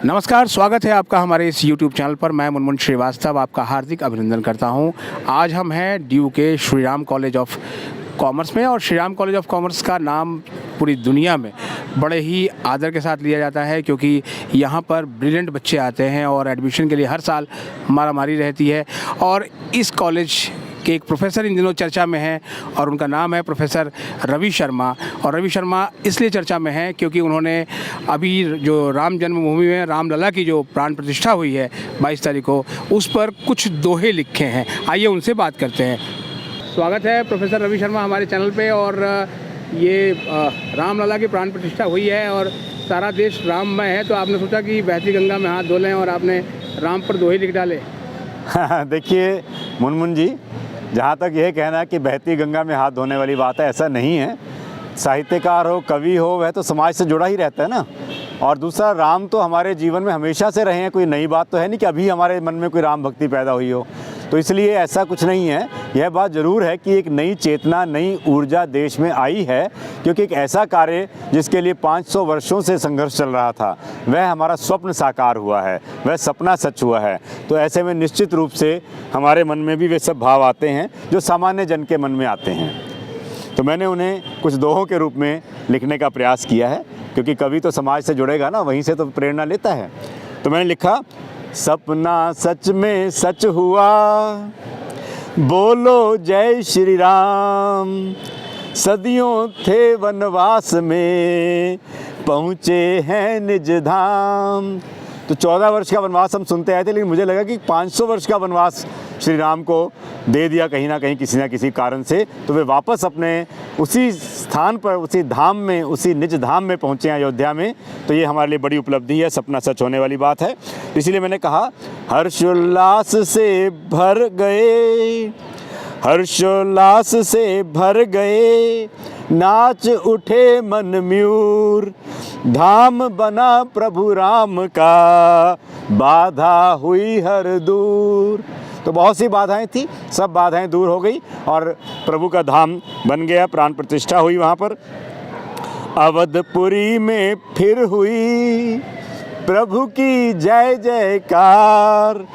नमस्कार, स्वागत है आपका हमारे इस YouTube चैनल पर। मैं मुनमुन श्रीवास्तव आपका हार्दिक अभिनंदन करता हूं। आज हम हैं ड्यू के Shri Ram college of commerce में, और Shri Ram college of commerce का नाम पूरी दुनिया में बड़े ही आदर के साथ लिया जाता है, क्योंकि यहाँ पर ब्रिलियंट बच्चे आते हैं और एडमिशन के लिए हर साल मारामारी रहती है। और इस कॉलेज के एक प्रोफेसर इन दिनों चर्चा में हैं और उनका नाम है प्रोफेसर रवि शर्मा। और रवि शर्मा इसलिए चर्चा में हैं क्योंकि उन्होंने अभी जो राम जन्मभूमि में रामलला की जो प्राण प्रतिष्ठा हुई है 22 तारीख को, उस पर कुछ दोहे लिखे हैं। आइए उनसे बात करते हैं। स्वागत है प्रोफेसर रवि शर्मा हमारे चैनल पे। और ये रामलला की प्राण प्रतिष्ठा हुई है और सारा देश राममय है, तो आपने सोचा कि बहती गंगा में हाथ धो लें और आपने राम पर दोहे लिख डाले। देखिए मुनमुन जी, जहाँ तक यह कहना है कि बहती गंगा में हाथ धोने वाली बात है, ऐसा नहीं है। साहित्यकार हो, कवि हो, वह तो समाज से जुड़ा ही रहता है ना। और दूसरा, राम तो हमारे जीवन में हमेशा से रहे हैं, कोई नई बात तो है नहीं कि अभी हमारे मन में कोई राम भक्ति पैदा हुई हो। तो इसलिए ऐसा कुछ नहीं है। यह बात ज़रूर है कि एक नई चेतना, नई ऊर्जा देश में आई है, क्योंकि एक ऐसा कार्य जिसके लिए 500 वर्षों से संघर्ष चल रहा था, वह हमारा स्वप्न साकार हुआ है, वह सपना सच हुआ है। तो ऐसे में निश्चित रूप से हमारे मन में भी वे सब भाव आते हैं जो सामान्य जन के मन में आते हैं। तो मैंने उन्हें कुछ दोहों के रूप में लिखने का प्रयास किया है, क्योंकि कवि तो समाज से जुड़ेगा ना, वहीं से तो प्रेरणा लेता है। तो मैंने लिखा, सपना सच में सच हुआ, बोलो जय श्री राम। सदियों थे वनवास में, पहुँचे हैं निज धाम। तो 14 वर्ष का वनवास हम सुनते आए थे, लेकिन मुझे लगा कि 500 वर्ष का वनवास श्री राम को दे दिया कहीं ना कहीं, किसी ना किसी कारण से। तो वे वापस अपने उसी स्थान पर, उसी धाम में, उसी निज धाम में पहुँचे हैं, अयोध्या में। तो ये हमारे लिए बड़ी उपलब्धि है, सपना सच होने वाली बात है। इसीलिए मैंने कहा, हर्षोल्लास से भर गए, हर्षोल्लास से भर गए, नाच उठे मन म्यूर। धाम बना प्रभु राम का, बाधा हुई हर दूर। तो बहुत सी बाधाएं थी, सब बाधाएं दूर हो गई और प्रभु का धाम बन गया, प्राण प्रतिष्ठा हुई वहाँ पर। अवधपुरी में फिर हुई प्रभु की जय जयकार।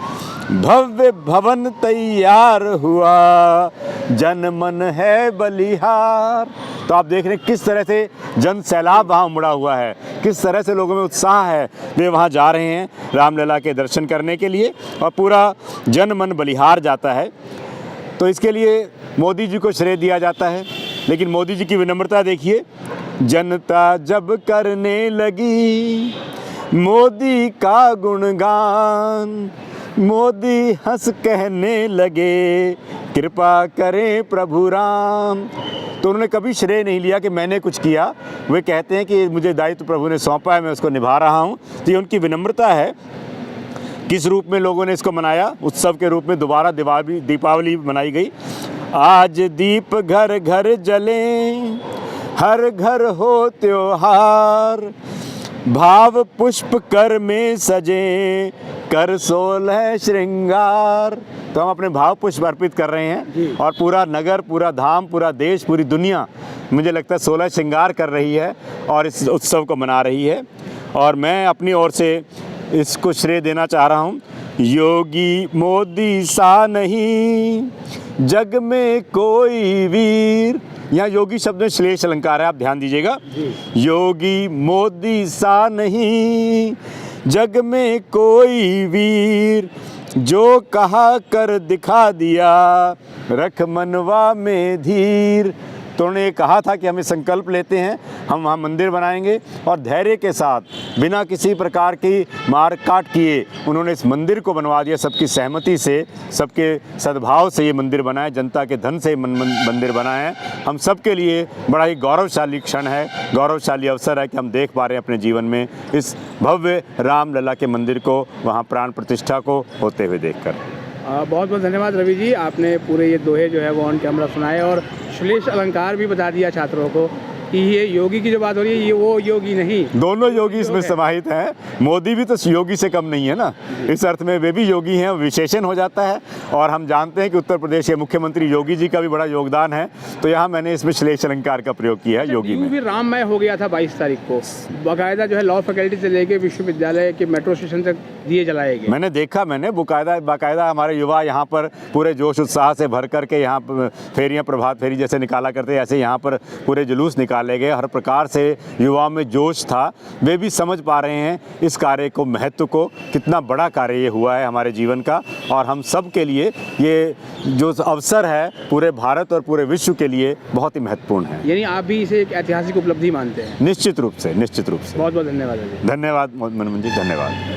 भव्य भवन तैयार हुआ, जन मन है बलिहार। तो आप देख रहे हैं किस तरह से जन सैलाब वहाँ उमड़ा हुआ है, किस तरह से लोगों में उत्साह है। वे वहाँ जा रहे हैं रामलला के दर्शन करने के लिए और पूरा जन मन बलिहार जाता है। तो इसके लिए मोदी जी को श्रेय दिया जाता है, लेकिन मोदी जी की विनम्रता देखिए। जनता जब करने लगी मोदी का गुणगान, मोदी हंस कहने लगे, कृपा करें प्रभु राम। तो उन्होंने कभी श्रेय नहीं लिया कि मैंने कुछ किया। वे कहते हैं कि मुझे दायित्व प्रभु ने सौंपा है, मैं उसको निभा रहा हूँ। तो ये उनकी विनम्रता है। किस रूप में लोगों ने इसको मनाया? उत्सव के रूप में दोबारा दीपावली मनाई गई। आज दीप घर घर जले, हर घर हो त्योहार। भाव पुष्प कर में सजे, कर 16 श्रृंगार। तो हम अपने भाव पुष्प अर्पित कर रहे हैं और पूरा नगर, पूरा धाम, पूरा देश, पूरी दुनिया, मुझे लगता है 16 श्रृंगार कर रही है और इस उत्सव को मना रही है। और मैं अपनी ओर से इसको श्रेय देना चाह रहा हूँ। योगी मोदी सा नहीं, जग में कोई वीर। यहाँ योगी शब्द में श्लेष अलंकार है, आप ध्यान दीजिएगा। योगी मोदी सा नहीं, जग में कोई वीर। जो कहा कर दिखा दिया, रख मनवा में धीर। तो उन्होंने कहा था कि हमें संकल्प लेते हैं, हम वहाँ मंदिर बनाएंगे और धैर्य के साथ, बिना किसी प्रकार की मार काट किए उन्होंने इस मंदिर को बनवा दिया। सबकी सहमति से, सबके सद्भाव से ये मंदिर बनाए, जनता के धन से मंदिर बनाए हैं। हम सब के लिए बड़ा ही गौरवशाली क्षण है, गौरवशाली अवसर है कि हम देख पा रहे हैं अपने जीवन में इस भव्य रामलला के मंदिर को, वहाँ प्राण प्रतिष्ठा को होते हुए देखकर। बहुत बहुत धन्यवाद रवि जी, आपने पूरे ये दोहे जो है वो ऑन कैमरा सुनाए और श्लेष अलंकार भी बता दिया छात्रों को। कि ये योगी की जो बात हो रही है ये वो योगी नहीं, दोनों योगी इसमें समाहित हैं। मोदी भी तो योगी से कम नहीं है ना, इस अर्थ में वे भी योगी हैं, विशेषण हो जाता है। और हम जानते हैं कि उत्तर प्रदेश के मुख्यमंत्री योगी जी का भी बड़ा योगदान है, तो यहाँ मैंने इसमें श्लेष अलंकार का प्रयोग किया है योगी में। भी राममय हो गया था 22 तारीख को, बाकायदा जो है लॉ फैकल्टी से लेके विश्वविद्यालय के मेट्रो स्टेशन तक दिए जलाए गए। मैंने देखा, मैंने बाकायदा हमारे युवा यहाँ पर पूरे जोश उत्साह से भर करके यहाँ फेरियाँ, प्रभात फेरी जैसे निकाला करते, ऐसे यहाँ पर पूरे जुलूस निकाले गए। हर प्रकार से युवाओं में जोश था, वे भी समझ पा रहे हैं इस कार्य को, महत्व को, कितना बड़ा कार्य ये हुआ है हमारे जीवन का। और हम सब के लिए ये जो अवसर है पूरे भारत और पूरे विश्व के लिए बहुत ही महत्वपूर्ण है। यानी आप भी इसे एक ऐतिहासिक उपलब्धि मानते हैं? निश्चित रूप से, निश्चित रूप से। बहुत बहुत धन्यवाद। धन्यवाद मनमोहन जी, धन्यवाद।